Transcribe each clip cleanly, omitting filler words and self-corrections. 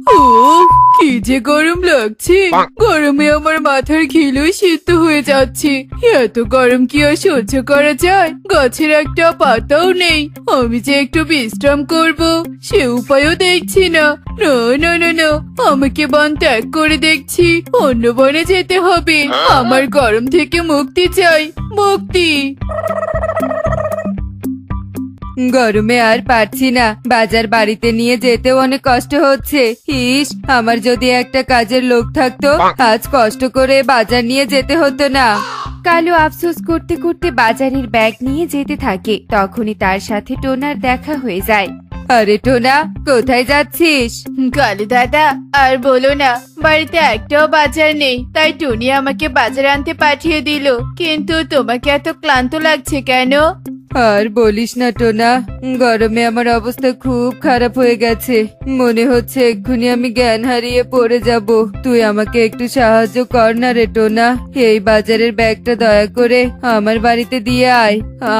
উফ, কি যে গরম লাগছে। গরমে আমার মাথার ঘিলুই সিদ্ধ হয়ে যাচ্ছে। এত গরম কি আর সহ্য করা যায়? গাছের একটা পাতাও নেই। আমি যে একটু বিশ্রাম করব সে উপায়ও দেখছি না। না না না না, আমাকে বন ত্যাগ করে দেখছি অন্য বনে যেতে হবে। আমার গরম থেকে মুক্তি চাই, মুক্তি। গরমে আর পারছি না, বাজার বাড়িতে নিয়ে যেতেও অনেক কষ্ট হচ্ছে। ইস, আমার যদি একটা কাজের লোক থাকতো, আজ কষ্ট করে বাজার নিয়ে যেতে হতো না। কালু আফসোস করতে করতে বাজারের ব্যাগ নিয়ে যেতে থাকে। তখনই তার সাথে টোনার দেখা হয়ে যায়। আরে টোনা, কোথায় যাচ্ছিস? কালু দাদা, আর বলো না, বাড়িতে একটাও বাজার নেই, তাই টুনি আমাকে বাজার আনতে পাঠিয়ে দিল। কিন্তু তোমাকে এত ক্লান্ত লাগছে কেন? আর বলিস না টোনা, গরমে আমার অবস্থা খুব খারাপ হয়ে গেছে। মনে হচ্ছে এক্ষুনি আমি জ্ঞান হারিয়ে পড়ে যাব। তুই আমাকে একটু সাহায্য কর না রে টোনা। এই বাজারের ব্যাগটা দয়া করে আমার বাড়িতে দিয়ে আয়।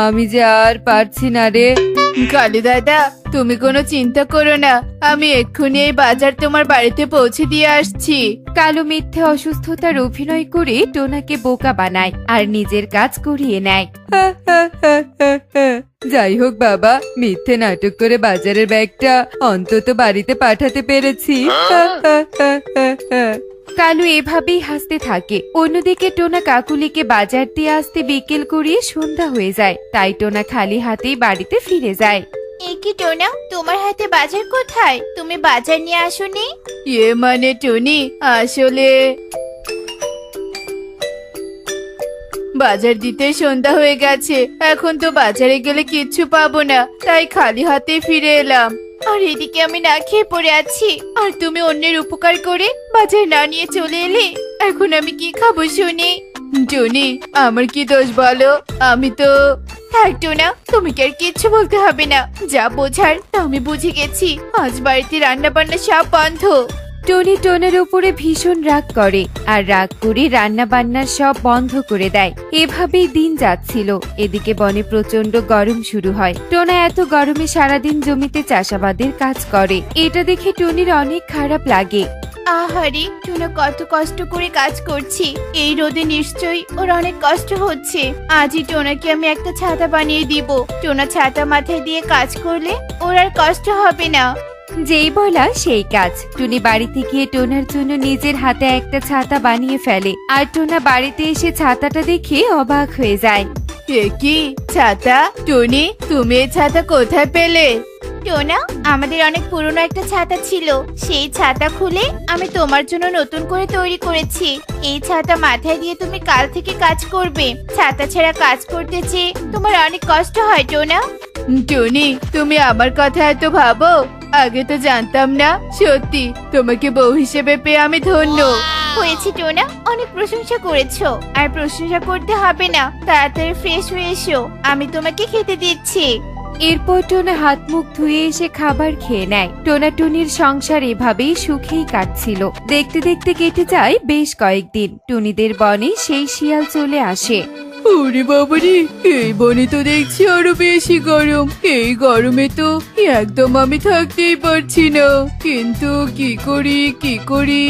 আমি যে আর পারছি না রে। কালু দাদা, তুমি কোনো চিন্তা করো না, আমি এক্ষুনি এই বাজার তোমার বাড়িতে পৌঁছে দিয়ে আসছি। কালু মিথ্যে অসুস্থতার অভিনয় করে টোনাকে বোকা বানায় আর নিজের কাজ করিয়ে নেয়। যাই হোক বাবা, মিথ্যে নাটক করে বাজারের ব্যাগটা অন্তত বাড়িতে পাঠাতে পেরেছি। কালু এভাবেই হাসতে থাকে। অন্যদিকে টোনা কাকুলিকে বাজার দিয়ে আসতে বিকেল করিয়ে সন্ধ্যা হয়ে যায়। তাই টোনা খালি হাতেই বাড়িতে ফিরে যায়। কি টোনা, তোমার হাতে বাজার কোথায়? তুমি বাজার নিয়ে আসোনি? মানে টুনি, আসলে বাজার দিতে সন্ধ্যা হয়ে গেছে। এখন তো বাজারে গেলে কিচ্ছু পাবো না, তাই খালি হাতে ফিরে এলাম। আর এদিকে আমি না খেয়ে পড়ে আছি, আর তুমি অন্যের উপকার করে বাজার না নিয়ে চলে এলে। এখন আমি কি খাবো শুনি? টুনি, আমার কি দোষ বলো? আমি তো থাক টোনা, তুমি কি আর কিচ্ছু বলতে হবে না। যা বোঝার তা আমি বুঝে গেছি। আজ বাড়িতে রান্না বান্না সব বন্ধ। টনি টোনের উপরে ভীষণ রাগ করে আর রাগ করে রান্না বান্নার সব বন্ধ করে দেয়। এভাবেই দিন যাচ্ছিল। এদিকে বনে প্রচন্ড গরম শুরু হয়। টোনা এত গরমে সারাদিন জমিতে চাষাবাদের কাজ করে। এটা দেখে টনির অনেক খারাপ লাগে। আহারে, টোনা কত কষ্ট করে কাজ করছি। এই রোদে নিশ্চয়ই ওর অনেক কষ্ট হচ্ছে। আজই টোনাকে আমি একটা ছাতা বানিয়ে দিব। টোনা ছাতা মাথায় দিয়ে কাজ করলে ওর আর কষ্ট হবে না। যেই বলা সেই কাজ। টুনি বাড়িতে গিয়ে টোনার জন্য নিজের হাতে একটা ছাতা বানিয়ে ফেলে। আর টোনা বাড়িতে এসে ছাতাটা দেখে অবাক হয়ে যায়। এ কি ছাতা? টুনি, তুমি এই ছাতা কোথায় পেলে? টোনা, আমাদের অনেক পুরনো একটা ছাতা ছিল। সেই ছাতা খুলে আমি তোমার জন্য নতুন করে তৈরি করেছি। এই ছাতা মাথায় দিয়ে তুমি কাল থেকে কাজ করবে। ছাতা ছাড়া কাজ করতে চেয়ে তোমার অনেক কষ্ট হয় টোনা। টুনি, তুমি আমার কথা এত ভাবো? আগে তো জানতাম না। সত্যি তোমাকে বউ হিসেবে পেয়ে আমি ধন্য। হয়েছে টোনা, অনেক প্রশংসা করেছো। আর প্রশংসা করতে হবে না, তাড়াতাড়ি ফ্রেশ হয়ে এসো, আমি তোমাকে খেতে দিচ্ছি। এরপর টোনা হাত মুখ ধুয়ে এসে খাবার খেয়ে নেয়। টোনা টুনির সংসার এভাবেই সুখেই কাটছিল। দেখতে দেখতে কেটে যায় বেশ কয়েকদিন। টুনিদের বনে সেই শিয়াল চলে আসে। ওরে বাবারে, এই বনে তো দেখছি আরো বেশি গরম। এই গরমে তো একদম আমি থাকতেই পারছি না। কিন্তু কি করি?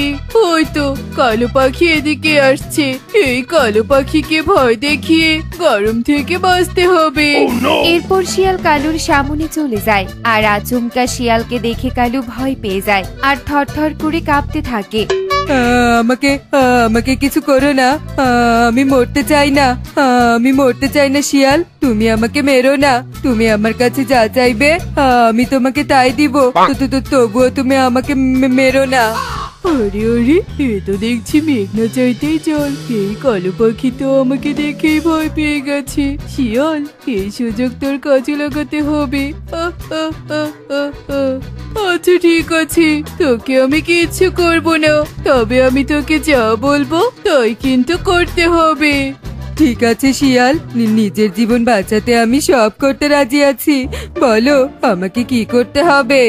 ওই তো কালো পাখি এদিকে আসছে। এই কালো পাখিকে ভয় দেখিয়ে গরম থেকে বাঁচতে হবে। এরপর শিয়াল কালুর সামনে চলে যায়। আর আচমকা শিয়ালকে দেখে কালু ভয় পেয়ে যায় আর থরথর করে কাঁপতে থাকে। আমাকে কিছু করো না, আমি মরতে চাই না। আমি মরতে চাই না শিয়াল, তুমি আমাকে মেরো না। তুমি আমার কাছে যা চাইবে আমি তোমাকে তাই দিব। তবুও তুমি আমাকে মেরো না। আরে আরে, এ তো দেখছি মেঘনা চাইতেই জল। এই কালো পাখি তো আমাকে দেখেই ভয় পেয়ে গেছে। শিয়াল, এই সুযোগ তোর কাজে লাগাতে হবে। আহ, আহ, আহ, আহ, আহ। আচ্ছা ঠিক আছে, তোকে আমি কিচ্ছু করব না। তবে আমি তোকে যা বলবো তাই কিন্তু করতে হবে। ঠিক আছে শিয়াল, নিজের জীবন বাঁচাতে আমি সব করতে রাজি আছি। বলো আমাকে কি করতে হবে?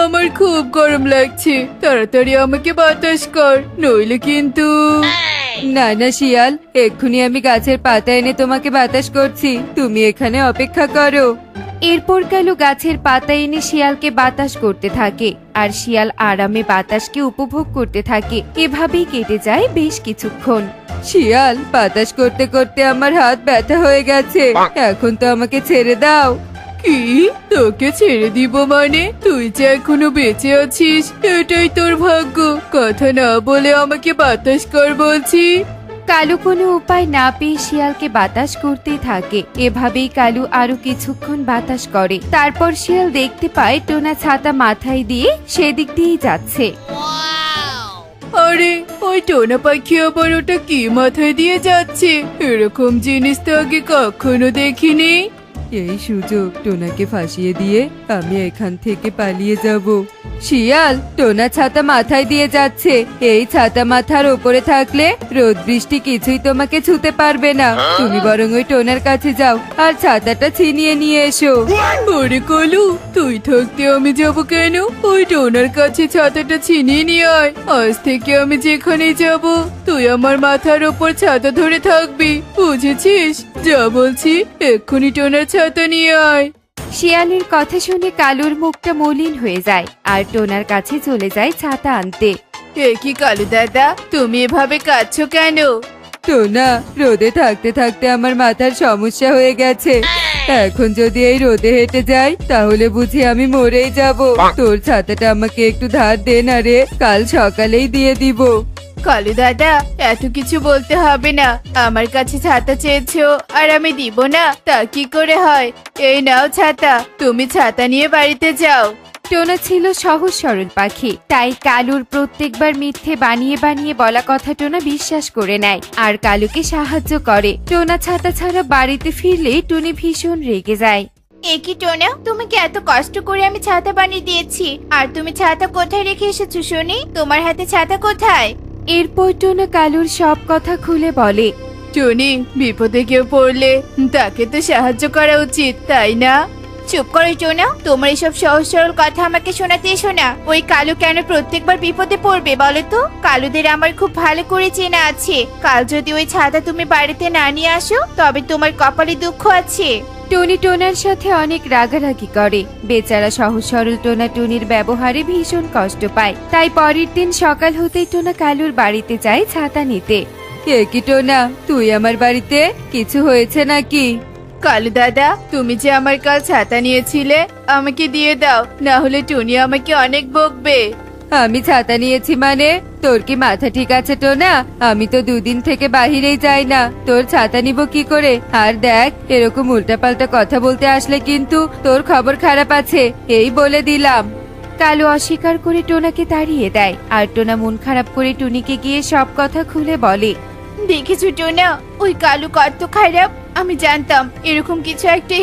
আমার খুব গরম লাগছে, তাড়াতাড়ি আমাকে বাতাস কর, নইলে কিন্তু। না না শিয়াল, এক্ষুনি আমি গাছের পাতা এনে তোমাকে বাতাস করছি, তুমি এখানে অপেক্ষা করো। এরপর কালু গাছের পাতা এনে শিয়ালকে বাতাস করতে থাকে আর শিয়াল আরামে বাতাসকে উপভোগ করতে থাকে। এভাবেই কেটে যায় বেশ কিছুক্ষণ। শিয়াল, বাতাস করতে করতে আমার হাত ব্যথা হয়ে গেছে, এখন তো আমাকে ছেড়ে দাও। কি, তোকে ছেড়ে দিব মানে? তুই যে এখনো বেঁচে আছিস, এটাই তোর ভাগ্য। কথা না বলে আমাকে বাতাস কর বলছি। কালু কোনো উপায় না পেয়ে শিয়ালকে বাতাস করতেই থাকে। এভাবেই কালু আরো কিছুক্ষণ বাতাস করে। তারপর শিয়াল দেখতে পায় টোনা ছাতা মাথায় দিয়ে সেদিক দিয়েই যাচ্ছে। আরে, ওই টোনা পাখি আবার ওটা কি মাথায় দিয়ে যাচ্ছে? এরকম জিনিস তো আগে কখনো দেখিনি। এই সুযোগ টোনাকে ফাঁসিয়ে দিয়ে আমি এখান থেকে পালিয়ে যাব। শিয়াল, টোনা ছাতা মাথায় দিয়ে যাচ্ছে। এই ছাতা মাথার উপরে থাকলে রোদ বৃষ্টি কিছুই তোমাকে ছুতে পারবে না। তুমি বরং ওই টোনার কাছে যাও আর ছাতাটা ছিনিয়ে নিয়ে এসো। ওরে কলু, তুই থাকতে আমি যাব কেন? ওই টোনার কাছে ছাতাটা ছিনিয়ে নিয়ে আয়। আজ থেকে আমি যেখানে যাব তুই আমার মাথার ওপর ছাতা ধরে থাকবি, বুঝেছিস? যা বলছি, এক্ষুনি টোনার ছাতা নিয়ে আয়। শিয়ালের কথা শুনে কালুর মুখটা মলিন হয়ে যায় আর টোনার কাছে চলে যায় ছাতা আনতে। এ কি কালু দাদা, তুমি এভাবে কাঁদছো কেন? টোনা, রোদে থাকতে থাকতে আমার মাথার সমস্যা হয়ে গেছে। এখন যদি এই রোদে হেঁটে যাই তাহলে বুঝি আমি মরেই যাব। তোর ছাতাটা আমাকে একটু ধার দে না রে, কাল সকালেই দিয়ে দিব। কালু দাদা, এত কিছু বলতে হবে না। আমার কাছে ছাতা চেয়েছো আর আমি দিব না, তা কি করে হয়? এই নাও ছাতা, তুমি ছাতা নিয়ে বাড়িতে যাও। টোনা ছিল সহজ সরল পাখি, তাই কালুর প্রত্যেকবার মিথ্যে বানিয়ে বানিয়ে বলা কথা টোনা বিশ্বাস করে নেয় আর কালুকে সাহায্য করে। টোনা ছাতা ছাড়া বাড়িতে ফিরলে টুনি ভীষণ রেগে যায়। এ কি টোনা, তোমাকে এত কষ্ট করে আমি ছাতা বানিয়ে দিয়েছি, আর তুমি ছাতা কোথায় রেখে এসেছো শুনি? তোমার হাতে ছাতা কোথায়? এরপর টোনা কালুর সব কথা খুলে বলে। টনি, বিপদে কেউ পড়লে তাকে তো সাহায্য করা উচিত, তাই না? চুপ করো টোনা, তোমার এসব সহজ সরল কথা আমাকে শোনাতে এসো না। ওই কালু কেন প্রত্যেকবার বিপদে পড়বে বলো তো? কালুদের আমার খুব ভালো করে চেনা আছে। কাল যদি ওই ছাতা তুমি বাড়িতে না নিয়ে আসো তবে তোমার কপালে দুঃখ আছে। টনি টোনার সাথে অনেক রাগারাগি করে। বেচারা সহজ সরল টোনা টুনির ব্যবহারে ভীষণ কষ্ট পায়। তাই পরের দিন সকাল হতেই টোনা কালুর বাড়িতে যায় ছাতা নিতে। কে কি টোনা, তুই আমার বাড়িতে? কিছু হয়েছে নাকি? কালু দাদা, তুমি যে আমার কাল ছাতা নিয়েছিলে আমাকে দিয়ে দাও, না হলে টুনি আমাকে অনেক বকবে। আমি ছাতা নিয়েছি মানে? তোর কি মাথা ঠিক আছে টোনা? আমি তো দুদিন থেকে বাহিরেই যাই না, তোর ছাতা নিব কি করে? আর দেখ, এরকম উল্টাপাল্টা কথা বলতে আসলে কিন্তু তোর খবর খারাপ আছে, এই বলে দিলাম। কালু অস্বীকার করে টোনাকে তাড়িয়ে দেয় আর টোনা মন খারাপ করে টুনিকে গিয়ে সব কথা খুলে বলে। দেখেছো টোনা, ওই কালু কত খারাপ। আমি জানতাম এরকম কিছু একটাই